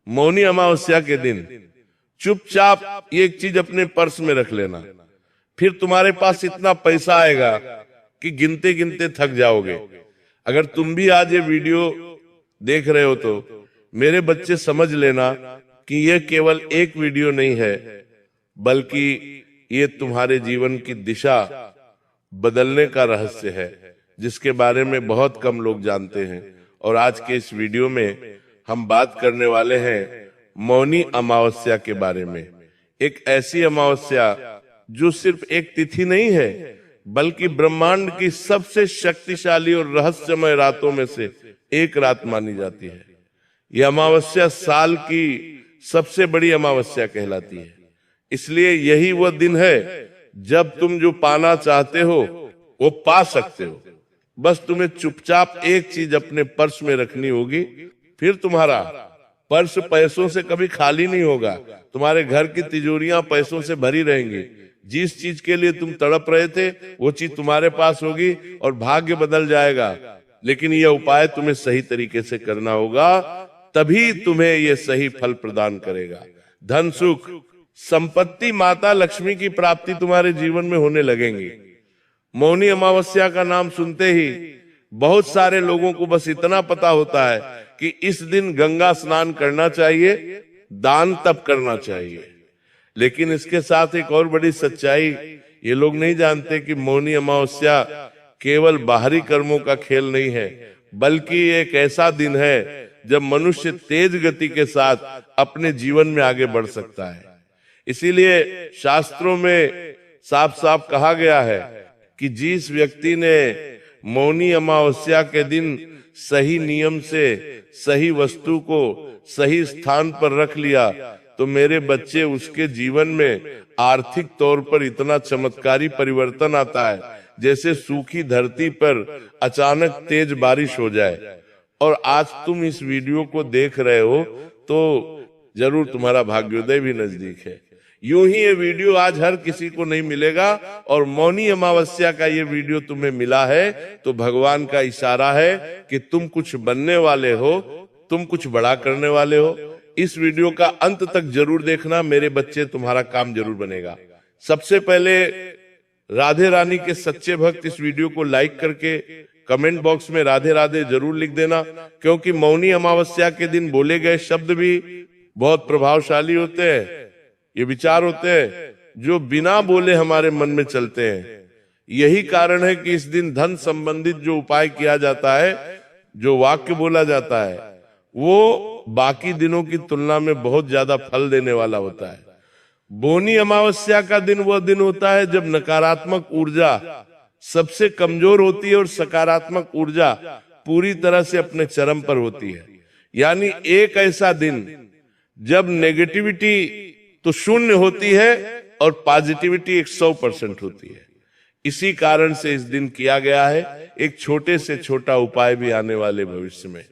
मौनी अमावस्या के दिन चुपचाप एक चीज अपने पर्स में रख लेना, फिर तुम्हारे पास इतना पैसा आएगा कि गिनते गिनते थक जाओगे। अगर तुम भी आज ये वीडियो देख रहे हो तो मेरे बच्चे समझ लेना कि ये केवल एक वीडियो नहीं है, बल्कि ये तुम्हारे जीवन की दिशा बदलने का रहस्य है, जिसके बारे में बहुत कम लोग जानते हैं। और आज के इस वीडियो में हम बात करने वाले हैं मौनी अमावस्या के बारे में। एक ऐसी अमावस्या जो सिर्फ एक तिथि नहीं है, बल्कि ब्रह्मांड की सबसे शक्तिशाली और रहस्यमय रातों में से एक रात मानी जाती है। यह अमावस्या साल की सबसे बड़ी अमावस्या कहलाती है। इसलिए यही वह दिन है जब तुम जो पाना चाहते हो वो पा सकते हो। बस तुम्हें चुपचाप एक चीज अपने पर्स में रखनी होगी, फिर तुम्हारा पर्स पैसों से कभी खाली नहीं होगा। तुम्हारे घर की तिजोरियां पैसों से भरी रहेंगी। जिस चीज के लिए तुम तड़प रहे थे वो चीज तुम्हारे पास होगी और भाग्य बदल जाएगा। लेकिन यह उपाय तुम्हें सही तरीके से करना होगा, तभी तुम्हें यह सही फल प्रदान करेगा। धन, सुख, संपत्ति, माता लक्ष्मी की प्राप्ति तुम्हारे जीवन में होने लगेंगी। मौनी अमावस्या का नाम सुनते ही बहुत सारे लोगों को बस इतना पता होता है कि इस दिन गंगा स्नान करना चाहिए, दान तप करना चाहिए। लेकिन इसके साथ एक और बड़ी सच्चाई ये लोग नहीं जानते कि मौनी अमावस्या केवल बाहरी कर्मों का खेल नहीं है, बल्कि एक ऐसा दिन है जब मनुष्य तेज गति के साथ अपने जीवन में आगे बढ़ सकता है। इसीलिए शास्त्रों में साफ साफ कहा गया है कि जिस व्यक्ति ने मौनी अमावस्या के दिन सही नियम से सही वस्तु को सही स्थान पर रख लिया तो मेरे बच्चे उसके जीवन में आर्थिक तौर पर इतना चमत्कारी परिवर्तन आता है जैसे सूखी धरती पर अचानक तेज बारिश हो जाए। और आज तुम इस वीडियो को देख रहे हो तो जरूर तुम्हारा भाग्योदय भी नजदीक है। यूं ही ये वीडियो आज हर किसी को नहीं मिलेगा, और मौनी अमावस्या का ये वीडियो तुम्हें मिला है तो भगवान का इशारा है कि तुम कुछ बनने वाले हो, तुम कुछ बड़ा करने वाले हो। इस वीडियो का अंत तक जरूर देखना मेरे बच्चे, तुम्हारा काम जरूर बनेगा। सबसे पहले राधे रानी के सच्चे भक्त इस वीडियो को लाइक करके कमेंट बॉक्स में राधे राधे जरूर लिख देना, क्योंकि मौनी अमावस्या के दिन बोले गए शब्द भी बहुत प्रभावशाली होते हैं। ये विचार होते हैं जो बिना बोले हमारे मन में चलते हैं। यही कारण है कि इस दिन धन संबंधित जो उपाय किया जाता है, जो वाक्य बोला जाता है, वो बाकी दिनों की तुलना में बहुत ज्यादा फल देने वाला होता है। मौनी अमावस्या का दिन वह दिन होता है जब नकारात्मक ऊर्जा सबसे कमजोर होती है और सकारात्मक ऊर्जा पूरी तरह से अपने चरम पर होती है। यानी एक ऐसा दिन जब नेगेटिविटी तो शून्य होती है और पॉजिटिविटी 100% होती है। इसी कारण से इस दिन किया गया है। एक छोटे से छोटा उपाय भी आने वाले भविष्य में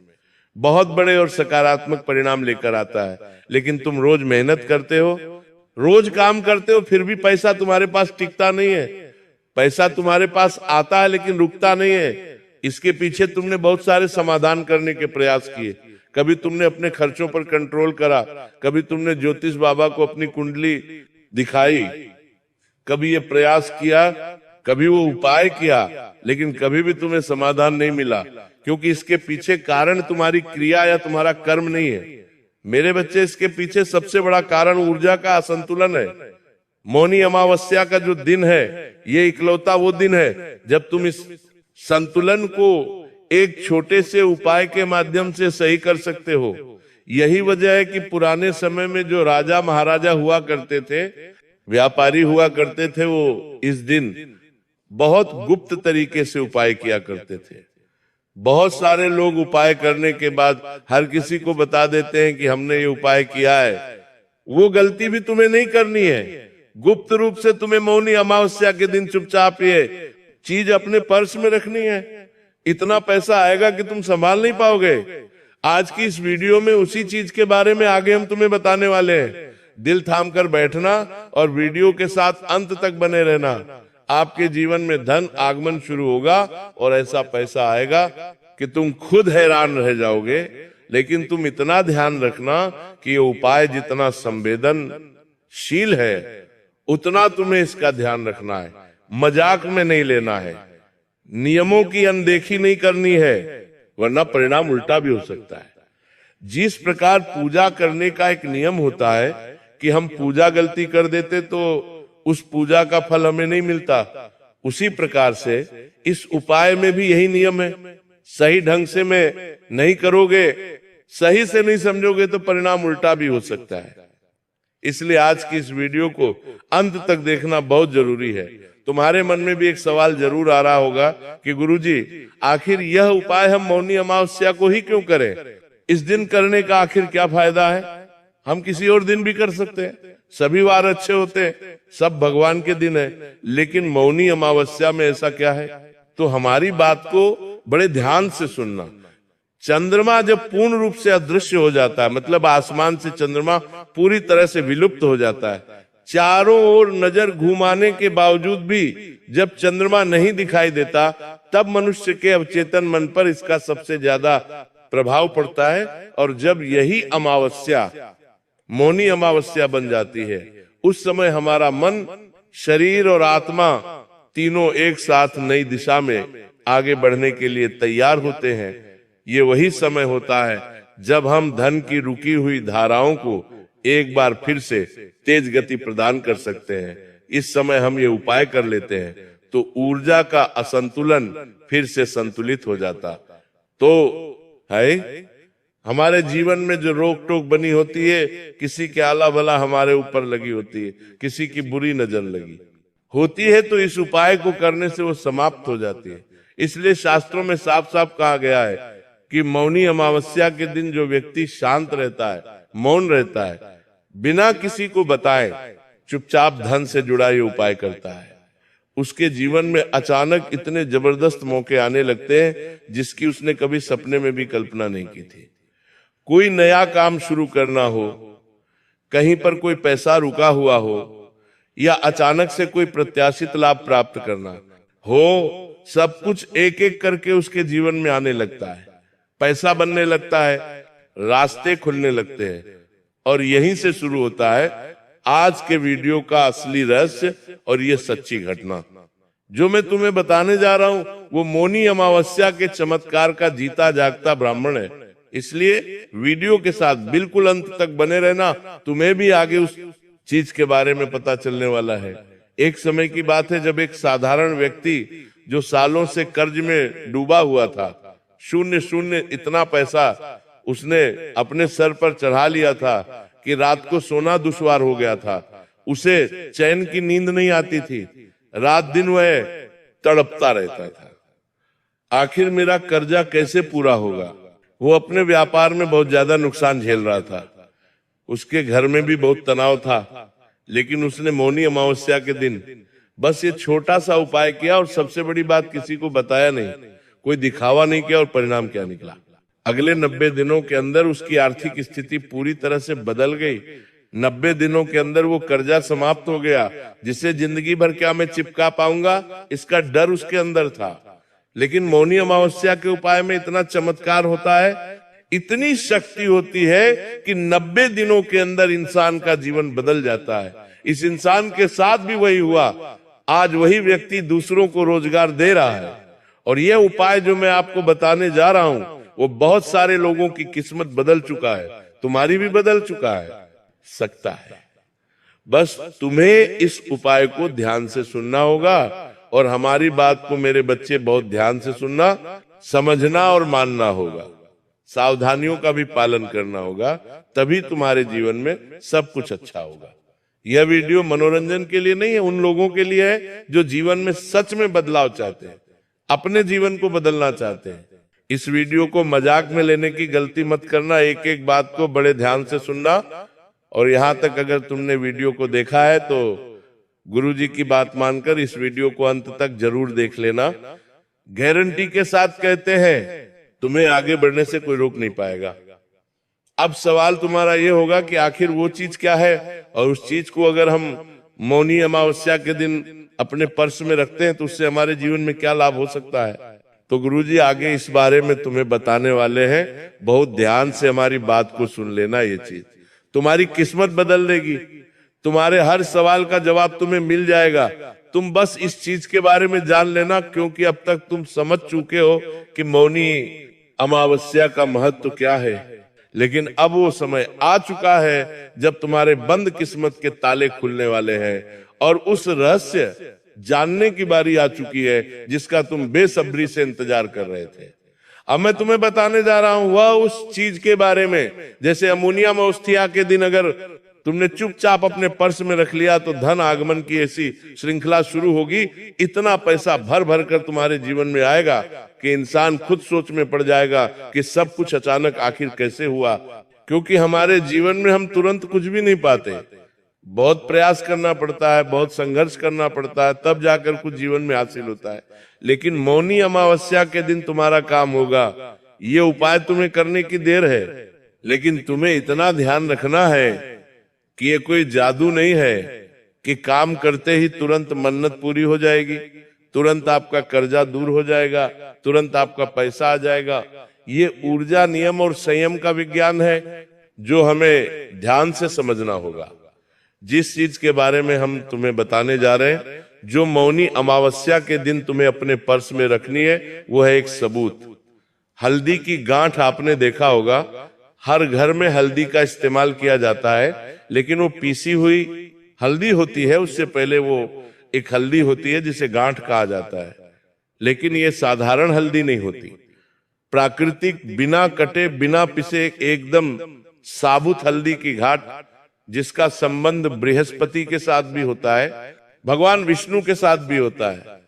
बहुत बड़े और सकारात्मक परिणाम लेकर आता है। लेकिन तुम रोज मेहनत करते हो, रोज काम करते हो, फिर भी पैसा तुम्हारे पास टिकता नहीं है। पैसा तुम्हारे पास आता है लेकिन रुकता नहीं है। इसके पीछे तुमने बहुत सारे समाधान करने के प्रयास किए। कभी तुमने अपने खर्चों पर कंट्रोल करा, कभी तुमने ज्योतिष बाबा को अपनी कुंडली दिखाई, कभी ये प्रयास किया, कभी वो उपाय किया, लेकिन कभी भी तुम्हें समाधान नहीं मिला, क्योंकि इसके पीछे कारण तुम्हारी क्रिया या तुम्हारा कर्म नहीं है। मेरे बच्चे, इसके पीछे सबसे बड़ा कारण ऊर्जा का असंतुलन है। मौनी अमावस्या का जो दिन है, ये इकलौता वो दिन है जब तुम इस संतुलन को एक छोटे से उपाय के माध्यम से सही कर सकते हो। यही वजह है कि पुराने समय में जो राजा महाराजा हुआ करते थे, व्यापारी हुआ करते थे, वो इस दिन बहुत गुप्त तरीके से उपाय किया करते थे। बहुत सारे लोग उपाय करने के बाद हर किसी को बता देते हैं कि हमने ये उपाय किया है। वो गलती भी तुम्हें नहीं करनी है। गुप्त रूप से तुम्हें मौनी अमावस्या के दिन चुपचाप ये चीज अपने पर्स में रखनी है। इतना पैसा आएगा कि तुम संभाल नहीं पाओगे। आज की इस वीडियो में उसी चीज के बारे में आगे हम तुम्हें बताने वाले हैं। दिल थाम कर बैठना और वीडियो के साथ अंत तक बने रहना। आपके जीवन में धन आगमन शुरू होगा और ऐसा पैसा आएगा कि तुम खुद हैरान रह जाओगे। लेकिन तुम इतना ध्यान रखना कि ये उपाय जितना संवेदनशील है उतना तुम्हें इसका ध्यान रखना है, मजाक में नहीं लेना है, नियमों की अनदेखी नहीं करनी है, वरना परिणाम उल्टा भी हो सकता है। जिस प्रकार पूजा करने का एक नियम होता है कि हम पूजा गलती कर देते तो उस पूजा का फल हमें नहीं मिलता, उसी प्रकार से इस उपाय में भी यही नियम है। सही ढंग से में नहीं करोगे, सही से नहीं समझोगे तो परिणाम उल्टा भी हो सकता है। इसलिए आज की इस वीडियो को अंत तक देखना बहुत जरूरी है। तुम्हारे मन में भी एक सवाल जरूर आ रहा होगा कि गुरुजी आखिर यह उपाय हम मौनी अमावस्या को ही क्यों करें, इस दिन करने का आखिर क्या फायदा है, हम किसी और दिन भी कर सकते हैं, सभी वार अच्छे होते हैं, सब भगवान के दिन है, लेकिन मौनी अमावस्या में ऐसा क्या है। तो हमारी बात को बड़े ध्यान से सुनना। चंद्रमा जब पूर्ण रूप से अदृश्य हो जाता है, मतलब आसमान से चंद्रमा पूरी तरह से विलुप्त हो जाता है, चारों ओर नजर घुमाने के बावजूद भी जब चंद्रमा नहीं दिखाई देता, तब मनुष्य के अवचेतन मन पर इसका सबसे ज्यादा प्रभाव पड़ता है। और जब यही अमावस्या मौनी अमावस्या बन जाती है, उस समय हमारा मन, शरीर और आत्मा तीनों एक साथ नई दिशा में आगे बढ़ने के लिए तैयार होते हैं। ये वही समय होता है जब हम धन की रुकी हुई धाराओं को एक बार फिर से तेज गति प्रदान कर सकते हैं। इस समय हम ये उपाय कर लेते हैं तो ऊर्जा का असंतुलन फिर से संतुलित हो जाता। तो है हमारे जीवन में जो रोक टोक बनी होती है, किसी के आला भला हमारे ऊपर लगी होती है, किसी की बुरी नजर लगी होती है, तो इस उपाय को करने से वो समाप्त हो जाती है। इसलिए शास्त्रों में साफ साफ कहा गया है कि मौनी अमावस्या के दिन जो व्यक्ति शांत रहता है, मौन रहता है, बिना किसी को बताए चुपचाप धन से जुड़ा ये उपाय करता है, उसके जीवन में अचानक इतने जबरदस्त मौके आने लगते हैं जिसकी उसने कभी सपने में भी कल्पना नहीं की थी। कोई नया काम शुरू करना हो, कहीं पर कोई पैसा रुका हुआ हो, या अचानक से कोई प्रत्याशित लाभ प्राप्त करना हो, सब कुछ एक एक करके उसके जीवन में आने लगता है, पैसा बनने लगता है, रास्ते खुलने लगते हैं। और यहीं से शुरू होता है आज के वीडियो का असली रहस्य और ये सच्ची घटना। जो मैं तुम्हें बताने जा रहा हूं वो मौनी अमावस्या के चमत्कार का जीता जागता ब्राह्मण है। इसलिए वीडियो के साथ बिल्कुल अंत तक बने रहना, तुम्हें भी आगे उस चीज के बारे में पता चलने वाला है। एक समय की बात है जब एक साधारण व्यक्ति जो सालों से कर्ज में डूबा हुआ था, शून्य शून्य इतना पैसा उसने अपने सर पर चढ़ा लिया था कि रात को सोना दुश्वार हो गया था, उसे चैन की नींद नहीं आती थी, रात दिन वह तड़पता रहता था, आखिर मेरा कर्जा कैसे पूरा होगा। वो अपने व्यापार में बहुत ज्यादा नुकसान झेल रहा था, उसके घर में भी बहुत तनाव था, लेकिन उसने मौनी अमावस्या के दिन बस ये छोटा सा उपाय किया और सबसे बड़ी बात किसी को बताया नहीं, कोई दिखावा नहीं किया। और परिणाम क्या निकला, अगले 90 दिनों के अंदर उसकी आर्थिक स्थिति पूरी तरह से बदल गई। 90 दिनों के अंदर वो कर्जा समाप्त हो गया, जिसे जिंदगी भर क्या मैं चिपका पाऊंगा इसका डर उसके अंदर था। लेकिन मौनी अमावस्या के उपाय में इतना चमत्कार होता है, इतनी शक्ति होती है कि 90 दिनों के अंदर इंसान का जीवन बदल जाता है। इस इंसान के साथ भी वही हुआ। आज वही व्यक्ति दूसरों को रोजगार दे रहा है। और यह उपाय जो मैं आपको बताने जा रहा हूं वो बहुत सारे लोगों की किस्मत बदल चुका है, तुम्हारी भी बदल चुका है, सकता है। बस तुम्हें इस उपाय को ध्यान से सुनना होगा और हमारी बात को मेरे बच्चे बहुत ध्यान से सुनना, समझना और मानना होगा, सावधानियों का भी पालन करना होगा, तभी तुम्हारे जीवन में सब कुछ अच्छा होगा। यह वीडियो मनोरंजन के लिए नहीं है, उन लोगों के लिए है जो जीवन में सच में बदलाव चाहते हैं, अपने जीवन को बदलना चाहते हैं। इस वीडियो को मजाक में लेने की गलती मत करना, एक एक बात को बड़े ध्यान से सुनना। और यहाँ तक अगर तुमने वीडियो को देखा है तो गुरुजी की बात मानकर इस वीडियो को अंत तक जरूर देख लेना। गारंटी के साथ कहते हैं तुम्हें आगे बढ़ने से कोई रोक नहीं पाएगा। अब सवाल तुम्हारा ये होगा कि आखिर वो चीज क्या है, और उस चीज को अगर हम मौनी अमावस्या के दिन अपने पर्स में रखते हैं तो उससे हमारे जीवन में क्या लाभ हो सकता है। तो गुरुजी आगे इस बारे में तुम्हें बताने वाले हैं, बहुत ध्यान से हमारी बात को सुन लेना। ये चीज तुम्हारी किस्मत बदल देगी, तुम्हारे हर सवाल का जवाब तुम्हें मिल जाएगा। तुम बस इस चीज के बारे में जान लेना, क्योंकि अब तक तुम समझ चुके हो कि मौनी अमावस्या का महत्व क्या है। लेकिन अब वो समय आ चुका है जब तुम्हारे बंद किस्मत के ताले खुलने वाले हैं और उस रहस्य जानने की बारी आ चुकी है जिसका तुम बेसब्री से इंतजार कर रहे थे। अब मैं तुम्हें बताने जा रहा हूं वह उस चीज के बारे में, जैसे अमोनिया अमावस्या के दिन अगर तुमने चुपचाप अपने पर्स में रख लिया तो धन आगमन की ऐसी श्रृंखला शुरू होगी, इतना पैसा भर भर कर तुम्हारे जीवन में आएगा कि इंसान खुद सोच में पड़ जाएगा कि सब कुछ अचानक आखिर कैसे हुआ। क्योंकि हमारे जीवन में हम तुरंत कुछ भी नहीं पाते, बहुत प्रयास करना पड़ता है, बहुत संघर्ष करना पड़ता है, तब जाकर कुछ जीवन में हासिल होता है। लेकिन मौनी अमावस्या के दिन तुम्हारा काम होगा। ये उपाय तुम्हें करने की देर है, लेकिन तुम्हें इतना ध्यान रखना है कि ये कोई जादू नहीं है कि काम करते ही तुरंत मन्नत पूरी हो जाएगी, तुरंत आपका कर्जा दूर हो जाएगा, तुरंत आपका पैसा आ जाएगा। ये ऊर्जा, नियम और संयम का विज्ञान है जो हमें ध्यान से समझना होगा। जिस चीज के बारे में हम तुम्हें बताने जा रहे हैं, जो मौनी अमावस्या के दिन तुम्हें अपने पर्स में रखनी है, वो है एक सबूत। हल्दी की गांठ आपने देखा होगा, हर घर में हल्दी का इस्तेमाल किया जाता है, लेकिन वो पीसी हुई हल्दी होती है। उससे पहले वो एक हल्दी होती है जिसे गांठ कहा जाता है, लेकिन ये साधारण हल्दी नहीं होती। प्राकृतिक, बिना कटे, बिना पिसे, एकदम साबुत हल्दी की घाट, जिसका संबंध बृहस्पति के साथ भी होता है, भगवान विष्णु के साथ भी होता है।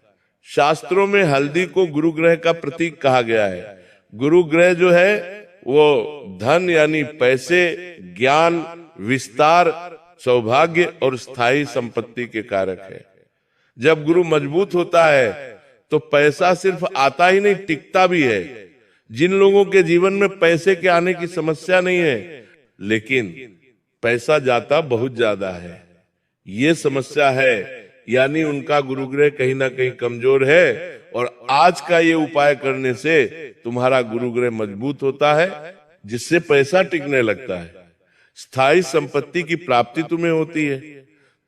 शास्त्रों में हल्दी को गुरु ग्रह का प्रतीक कहा गया है। गुरु ग्रह जो है वो धन यानी पैसे, ज्ञान, विस्तार, सौभाग्य और स्थायी संपत्ति के कारक है। जब गुरु मजबूत होता है तो पैसा सिर्फ आता ही नहीं, टिकता भी है। जिन लोगों के जीवन में पैसे के आने की समस्या नहीं है, लेकिन पैसा जाता बहुत ज्यादा है, ये समस्या है, यानी उनका गुरु ग्रह कहीं ना कहीं कमजोर है। और आज का ये उपाय करने से तुम्हारा गुरु ग्रह मजबूत होता है, जिससे पैसा टिकने लगता है। स्थायी संपत्ति की प्राप्ति तुम्हें होती है,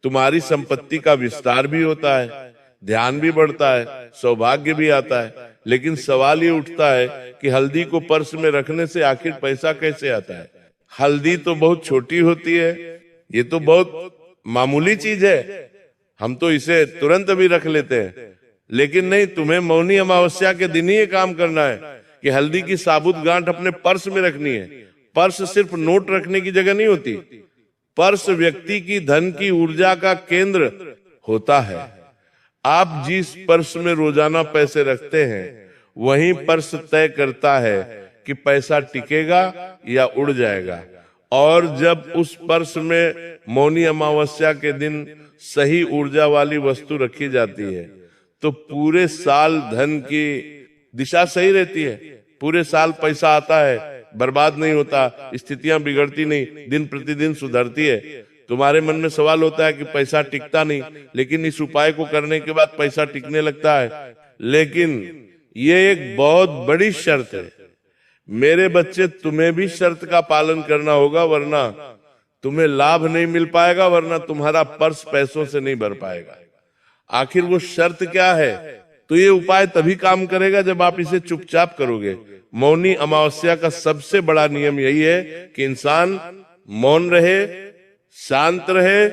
तुम्हारी संपत्ति का विस्तार भी होता है, ध्यान भी बढ़ता है, सौभाग्य भी आता है। लेकिन सवाल ये उठता है कि हल्दी को पर्स में रखने से आखिर पैसा कैसे आता है। हल्दी तो बहुत छोटी होती है, ये तो बहुत मामूली चीज है, हम तो इसे तुरंत भी रख लेते हैं। लेकिन नहीं, तुम्हें मौनी अमावस्या के दिन ही ये काम करना है कि हल्दी की साबुत गांठ अपने पर्स में रखनी है। पर्स सिर्फ नोट रखने की जगह नहीं होती, पर्स व्यक्ति की धन की ऊर्जा का केंद्र होता है। आप जिस पर्स में रोजाना पैसे रखते हैं, वही पर्स तय करता है कि पैसा टिकेगा या उड़ जाएगा। और जब उस पर्स में मौनी अमावस्या के दिन सही ऊर्जा वाली वस्तु रखी जाती है, तो पूरे साल धन की दिशा सही रहती है। पूरे साल पैसा आता है, बर्बाद नहीं होता, स्थितियां बिगड़ती नहीं, दिन प्रतिदिन सुधरती है। तुम्हारे मन में सवाल होता है कि पैसा टिकता नहीं, लेकिन इस उपाय को करने के बाद पैसा टिकने लगता है। लेकिन ये एक बहुत बड़ी शर्त है मेरे बच्चे, तुम्हें भी शर्त का पालन करना होगा, वरना तुम्हें लाभ नहीं मिल पाएगा, वरना तुम्हारा पर्स पैसों से नहीं भर पाएगा। आखिर वो शर्त क्या है? तो ये उपाय तभी काम करेगा जब आप इसे चुपचाप करोगे। मौनी अमावस्या का सबसे बड़ा नियम यही है कि इंसान मौन रहे, शांत रहे,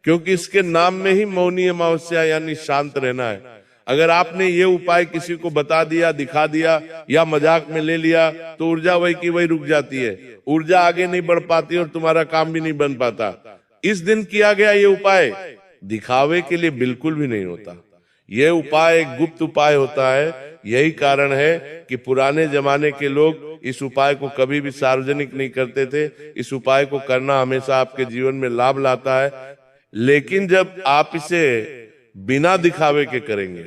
क्योंकि इसके नाम में ही मौनी अमावस्या यानी शांत रहना है। अगर आपने ये उपाय किसी को बता दिया, दिखा दिया या मजाक में ले लिया, तो ऊर्जा वही की वही रुक जाती है, ऊर्जा आगे नहीं बढ़ पाती और तुम्हारा काम भी नहीं बन पाता। इस दिन किया गया ये उपाय दिखावे के लिए बिल्कुल भी नहीं होता। यह उपाय एक गुप्त उपाय होता है। यही कारण है कि पुराने जमाने के लोग इस उपाय को कभी भी सार्वजनिक नहीं करते थे। इस उपाय को करना हमेशा आपके जीवन में लाभ लाता है। लेकिन जब आप इसे बिना दिखावे के करेंगे,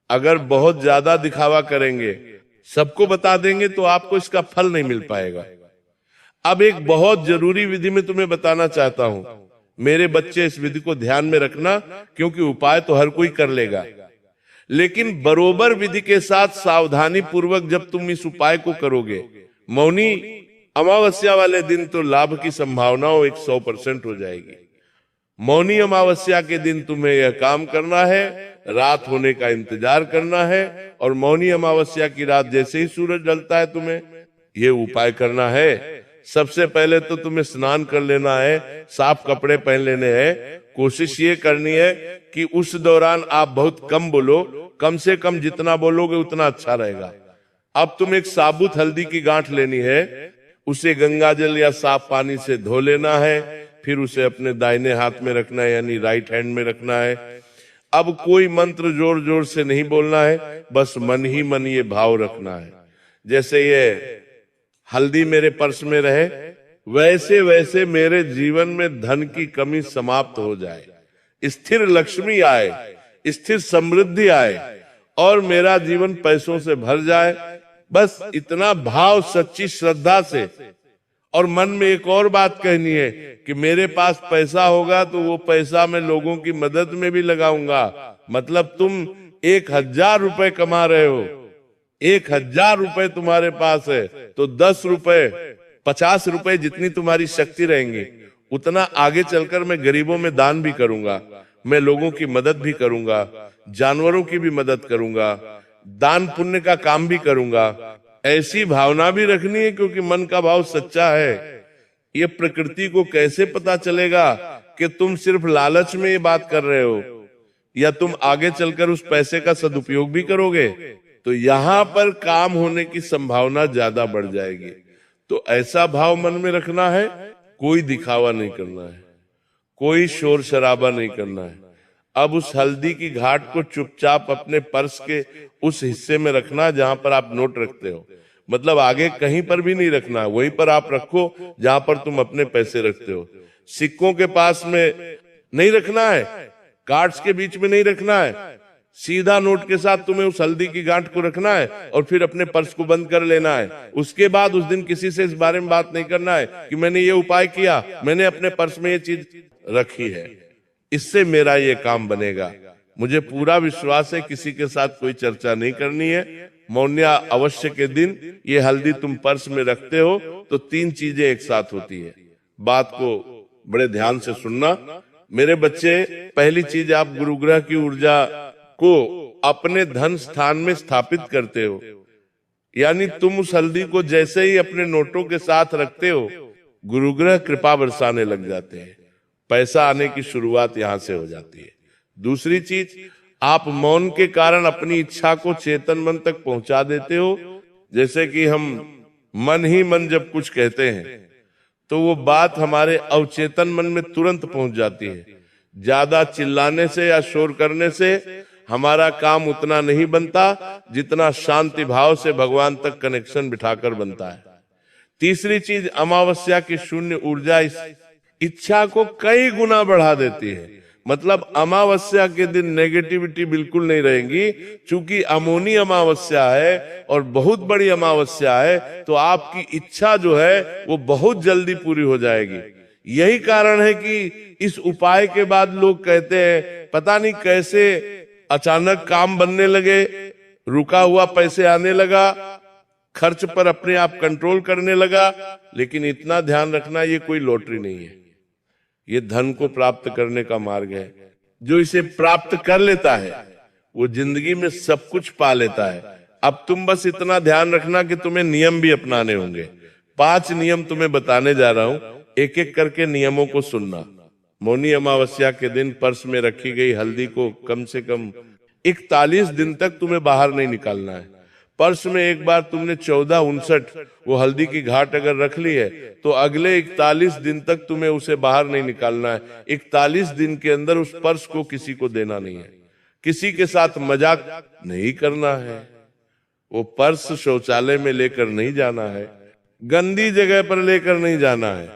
अगर बहुत ज्यादा दिखावा करेंगे, सबको बता देंगे, तो आपको इसका फल नहीं मिल पाएगा। अब एक बहुत जरूरी विधि में तुम्हें बताना चाहता हूं। मेरे बच्चे, इस विधि को ध्यान में रखना, क्योंकि उपाय तो हर कोई कर लेगा, लेकिन बरोबर विधि के साथ सावधानी पूर्वक जब तुम इस उपाय को करोगे, मौनी अमावस्या वाले दिन तो लाभ की संभावना 100% हो जाएगी। मौनी अमावस्या के दिन तुम्हें यह काम करना है, रात होने का इंतजार करना है, और मौनी अमावस्या की रात जैसे ही सूरज ढलता है तुम्हें ये उपाय करना है। सबसे पहले तो तुम्हें स्नान कर लेना है, साफ कपड़े पहन लेने हैं। कोशिश ये करनी है कि उस दौरान आप बहुत कम बोलो, कम से कम जितना बोलोगे उतना अच्छा रहेगा। अब तुम एक साबुत हल्दी की गांठ लेनी है, उसे गंगा जल या साफ पानी से धो लेना है, फिर उसे अपने दाहिने हाथ में रखना है, यानी राइट हैंड में रखना है। अब कोई मंत्र जोर जोर से नहीं बोलना है, बस मन ही मन ये भाव रखना है, जैसे ये हल्दी मेरे पर्स में रहे वैसे वैसे मेरे जीवन में धन की कमी समाप्त हो जाए, स्थिर लक्ष्मी आए, स्थिर समृद्धि आए और मेरा जीवन पैसों से भर जाए। बस इतना भाव सच्ची श्रद्धा से। और मन में एक और बात कहनी है कि मेरे पास पैसा होगा तो वो पैसा मैं लोगों की मदद में भी लगाऊंगा। मतलब तुम 1000 रुपए कमा रहे हो, 1000 रुपए तुम्हारे पास है, तो 10 रुपए 50 रुपए जितनी तुम्हारी शक्ति रहेंगी उतना आगे चलकर मैं गरीबों में दान भी करूंगा, मैं लोगों की मदद भी करूंगा, जानवरों की भी मदद करूंगा, दान पुण्य का काम भी करूंगा। ऐसी भावना भी रखनी है, क्योंकि मन का भाव सच्चा है। ये प्रकृति को कैसे पता चलेगा कि तुम सिर्फ लालच में ये बात कर रहे हो या तुम आगे चलकर उस पैसे का सदुपयोग भी करोगे? तो यहाँ पर काम होने की संभावना ज्यादा बढ़ जाएगी। तो ऐसा भाव मन में रखना है, कोई दिखावा नहीं करना है, कोई शोर शराबा नहीं करना है। अब उस हल्दी की घाट को चुपचाप अपने पर्स के उस हिस्से में रखना जहां पर आप नोट रखते हो। मतलब आगे कहीं पर भी नहीं रखना है, वहीं पर आप रखो जहां पर तुम अपने पैसे रखते हो। सिक्कों के पास में नहीं रखना है, कार्ड्स के बीच में नहीं रखना है, सीधा नोट के साथ तुम्हें उस हल्दी की गांठ को रखना है और फिर अपने पर्स को बंद कर लेना है। उसके बाद उस दिन किसी से इस बारे में बात नहीं करना है कि मैंने ये उपाय किया, मैंने अपने पर्स में ये चीज रखी है, इससे मेरा ये काम बनेगा। मुझे पूरा विश्वास है किसी के साथ कोई चर्चा नहीं करनी है। मौन्या अवश्य के दिन ये हल्दी तुम पर्स में रखते हो तो 3 चीजें एक साथ होती है। बात को बड़े ध्यान से सुनना मेरे बच्चे। पहली चीज, आप गुरुग्रह की ऊर्जा को अपने धन स्थान में स्थापित करते हो, यानी तुम उस हल्दी को जैसे ही अपने नोटों के साथ रखते हो गुरुग्रह कृपा बरसाने लग जाते हैं, पैसा आने की शुरुआत यहां से हो जाती है। दूसरी चीज, आप मौन के कारण अपनी इच्छा को चेतन मन तक पहुंचा देते हो। जैसे कि हम मन ही मन जब कुछ कहते हैं तो वो बात हमारे अवचेतन मन में तुरंत पहुंच जाती है। ज्यादा चिल्लाने से या शोर करने से हमारा काम उतना नहीं बनता जितना शांति भाव से भगवान तक कनेक्शन बिठाकर बनता है। तीसरी चीज, अमावस्या की शून्य ऊर्जा इस इच्छा को कई गुना बढ़ा देती है। मतलब अमावस्या के दिन नेगेटिविटी बिल्कुल नहीं रहेगी, क्योंकि अमोनी अमावस्या है और बहुत बड़ी अमावस्या है, तो आपकी इच्छा जो है वो बहुत जल्दी पूरी हो जाएगी। यही कारण है कि इस उपाय के बाद लोग कहते हैं पता नहीं कैसे अचानक काम बनने लगे, रुका हुआ पैसे आने लगा, खर्च पर अपने आप कंट्रोल करने लगा। लेकिन इतना ध्यान रखना, ये कोई लॉटरी नहीं है, ये धन को प्राप्त करने का मार्ग है। जो इसे प्राप्त कर लेता है वो जिंदगी में सब कुछ पा लेता है। अब तुम बस इतना ध्यान रखना कि तुम्हें नियम भी अपनाने होंगे। 5 नियम तुम्हें बताने जा रहा हूं, एक एक करके नियमों को सुनना। मौनी अमावस्या के दिन पर्स में रखी गई हल्दी को कम से कम 41 दिन तक तुम्हें बाहर नहीं निकालना है। पर्स में एक बार तुमने 1459 वो हल्दी की घाट अगर रख ली है तो अगले 41 दिन तक तुम्हें उसे बाहर नहीं निकालना है। 41 दिन के अंदर उस पर्स को किसी को देना नहीं है, किसी के साथ मजाक नहीं करना है, वो पर्स शौचालय में लेकर नहीं जाना है, गंदी जगह पर लेकर नहीं जाना है।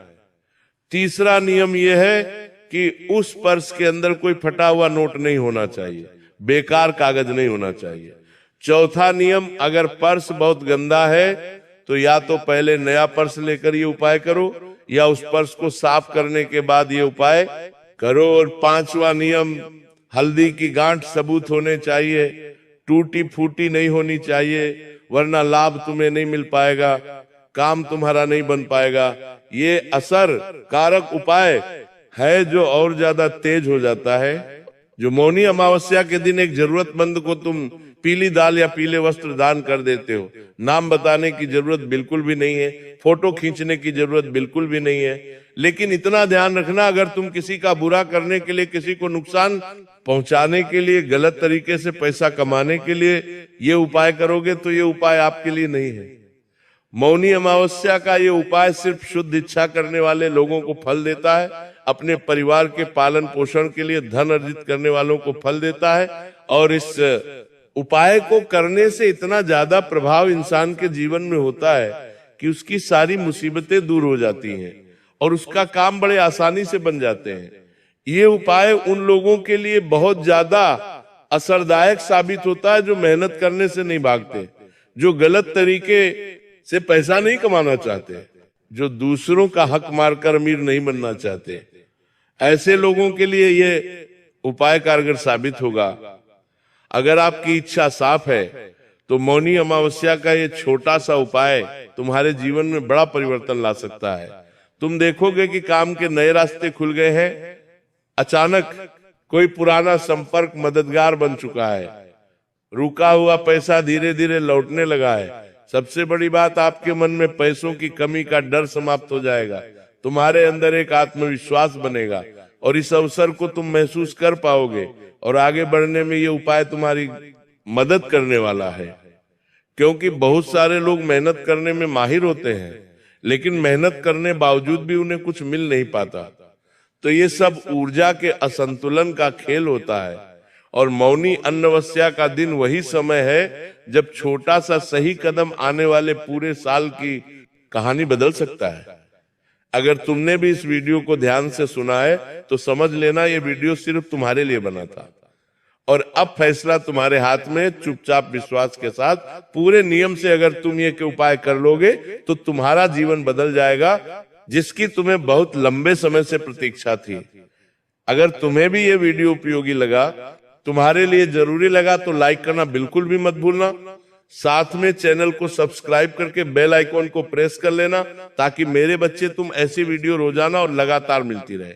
तीसरा नियम यह है कि उस पर्स के अंदर कोई फटा हुआ नोट नहीं होना चाहिए, बेकार कागज नहीं होना चाहिए। चौथा नियम, अगर पर्स बहुत गंदा है तो या तो पहले नया पर्स लेकर ये उपाय करो या उस पर्स को साफ करने के बाद ये उपाय करो। और 5वां नियम, हल्दी की गांठ सबूत होने चाहिए, टूटी फूटी नहीं होनी चाहिए, वरना लाभ तुम्हें नहीं मिल पाएगा, काम तुम्हारा नहीं बन पाएगा। ये असर कारक उपाय है जो और ज्यादा तेज हो जाता है। जो मौनी अमावस्या के दिन एक जरूरतमंद को तुम पीली दाल या पीले वस्त्र दान कर देते हो, नाम बताने की जरूरत बिल्कुल भी नहीं है, फोटो खींचने की जरूरत बिल्कुल भी नहीं है। लेकिन इतना ध्यान रखना, अगर तुम किसी का बुरा करने के लिए, किसी को नुकसान पहुंचाने के लिए, गलत तरीके से पैसा कमाने के लिए ये उपाय करोगे तो ये उपाय आपके लिए नहीं है। मौनी अमावस्या का ये उपाय सिर्फ शुद्ध इच्छा करने वाले लोगों को फल देता है, अपने परिवार के पालन पोषण के लिए धन अर्जित करने वालों को फल देता है। और इस उपाय को करने से इतना ज्यादा प्रभाव इंसान के जीवन में होता है कि उसकी सारी मुसीबतें दूर हो जाती हैं और उसका काम बड़े आसानी से बन जाते हैं। ये उपाय उन लोगों के लिए बहुत ज्यादा असरदायक साबित होता है जो मेहनत करने से नहीं भागते, जो गलत तरीके से पैसा नहीं कमाना चाहते, जो दूसरों का हक मारकर अमीर नहीं बनना चाहते। ऐसे लोगों के लिए ये उपाय कारगर साबित होगा। अगर आपकी इच्छा साफ है तो मौनी अमावस्या का ये छोटा सा उपाय तुम्हारे जीवन में बड़ा परिवर्तन ला सकता है। तुम देखोगे कि काम के नए रास्ते खुल गए हैं, अचानक कोई पुराना संपर्क मददगार बन चुका है, रुका हुआ पैसा धीरे धीरे लौटने लगा है। सबसे बड़ी बात, आपके मन में पैसों की कमी का डर समाप्त हो जाएगा, तुम्हारे अंदर एक आत्मविश्वास बनेगा और इस अवसर को तुम महसूस कर पाओगे और आगे बढ़ने में ये उपाय तुम्हारी मदद करने वाला है। क्योंकि बहुत सारे लोग मेहनत करने में माहिर होते हैं, लेकिन मेहनत करने बावजूद भी उन्हें कुछ मिल नहीं पाता। तो ये सब ऊर्जा के असंतुलन का खेल होता है। और मौनी अमावस्या का दिन वही समय है जब छोटा सा सही कदम आने वाले पूरे साल की कहानी बदल सकता है। अगर तुमने भी इस वीडियो को ध्यान से सुना है तो समझ लेना ये वीडियो सिर्फ तुम्हारे लिए बना था और अब फैसला तुम्हारे हाथ में। चुपचाप विश्वास के साथ पूरे नियम से अगर तुम ये के उपाय कर लोगे तो तुम्हारा जीवन बदल जाएगा, जिसकी तुम्हें बहुत लंबे समय से प्रतीक्षा थी। अगर तुम्हें भी ये वीडियो उपयोगी लगा, तुम्हारे लिए जरूरी लगा, तो लाइक करना बिल्कुल भी मत भूलना। साथ में चैनल को सब्सक्राइब करके बेल आइकॉन को प्रेस कर लेना ताकि मेरे बच्चे तुम ऐसी वीडियो रोजाना और लगातार मिलती रहे।